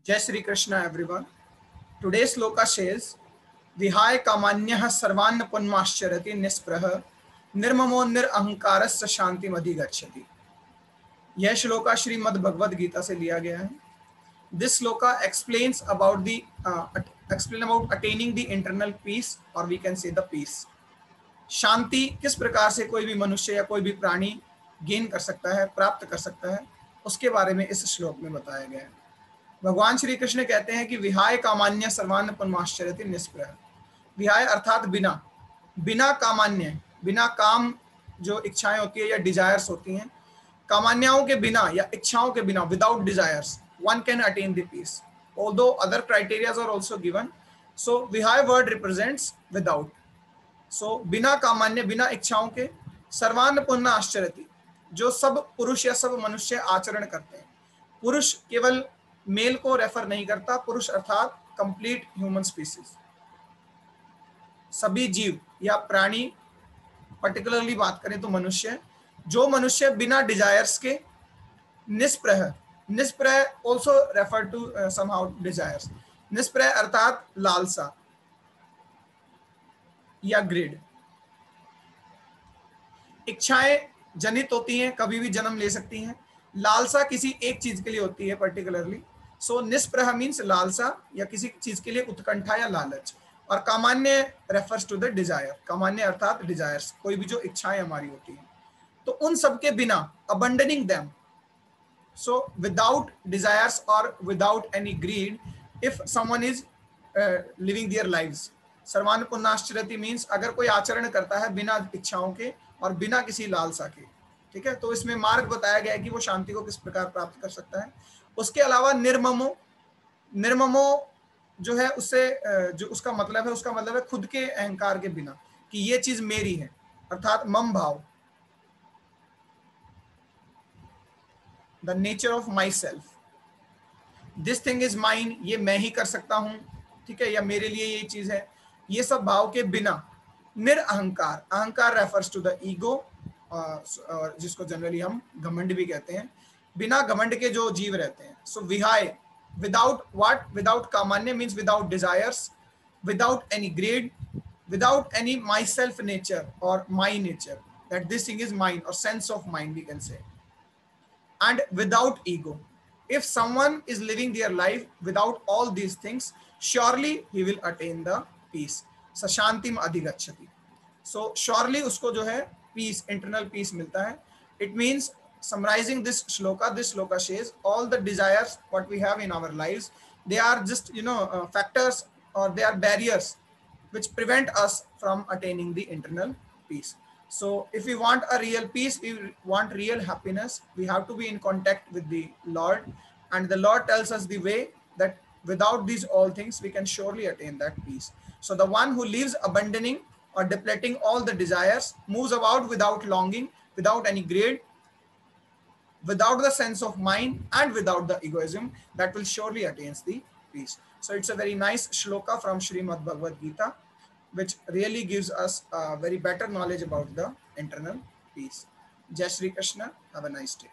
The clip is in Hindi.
Jai Shri Krishna everyone. Today's sloka says Vihaya kamanyah sarvan punmascharati nispraha nirmamo nirahankarasya shanti madhigacchati. यह श्लोका श्रीमद् भगवद गीता से लिया गया है. This sloka explains about attaining the internal peace, or we can say the peace. शांति किस प्रकार से कोई भी मनुष्य या कोई भी प्राणी गेन कर सकता है, प्राप्त कर सकता है, उसके बारे में इस श्लोक में बताया गया है. भगवान श्री कृष्ण कहते हैं कि विहाय कामान्य सर्वान पुनमाश्चर्यति निष्प्रह. विहाय अर्थात बिना, बिना कामान्य, बिना काम जो इच्छाएं होती है या डिजायर्स होती हैं, कामान्याओं के बिना या इच्छाओं के बिना, without desires, one can attain the peace. Although other criteria are also given, so vihaya word represents without. So बिना कामान्य, बिना इच्छाओं के, सर्वान पुण्य आश्चर्यति, जो सब पुरुष या सब मनुष्य आचरण करते हैं. पुरुष केवल मेल को रेफर नहीं करता, पुरुष अर्थात कंप्लीट ह्यूमन स्पीसीज, सभी जीव या प्राणी, पर्टिकुलरली बात करें तो मनुष्य, जो मनुष्य बिना डिजायर्स के निष्प्रह, निष्प्रह also refer to somehow desires, निष्प्रह अर्थात लालसा या ग्रिड. इच्छाएं जनित होती हैं, कभी भी जन्म ले सकती हैं. लालसा किसी एक चीज के लिए होती है पर्टिकुलरली. सो निष्प्रह मीन्स लालसा या किसी चीज के लिए उत्कंठा या लालच. और कामान्य रेफर्स टू द डिजायर, कामान्य अर्थात डिजायर्स, कोई भी जो इच्छाएं हमारी होती हैं. तो उन सब के बिना, अबंडनिंग them, so without desires or without any greed, if someone is living their lives, सर्वान पुण्यश्चरति मीन्स अगर कोई आचरण करता है बिना इच्छाओं के और बिना किसी लालसा के, ठीक है, तो इसमें मार्ग बताया गया है कि वो शांति को किस प्रकार प्राप्त कर सकता है. उसके अलावा निर्ममो, निर्ममो जो है उससे जो उसका मतलब है खुद के अहंकार के बिना, कि ये चीज मेरी है, अर्थात मम भाव, the nature of myself, this thing is mine, ये मैं ही कर सकता हूँ, ठीक है, या मेरे लिए ये चीज है, ये सब भाव के बिना. निरअहंकार, अहंकार रेफर्स टू द ईगो, जिसको जनरली हम घमंड भी कहते हैं, बिना घमंड के जो जीव रहते हैं. सो विहाय, विदाउट व्हाट, विदाउट कामान्य means without desires, without any greed, without any my self nature और my nature, that this thing is mine, और sense of mind we can say, and without ego. If someone is living their life without all these things, surely he will attain the peace. Sashantim adhigacchati. So surely उसको जो है peace, internal peace मिलता है. It means, summarizing this shloka says all the desires what we have in our lives, they are just factors, or they are barriers which prevent us from attaining the internal peace. So if we want a real peace, we want real happiness, we have to be in contact with the Lord, and the Lord tells us the way that without these all things we can surely attain that peace. So the one who lives abandoning or depleting all the desires, moves about without longing, without any greed, without the sense of mind, and without the egoism, that will surely attain the peace. So it's a very nice shloka from Srimad Bhagavad Gita, which really gives us a very better knowledge about the internal peace. Jai Shri Krishna. Have a nice day.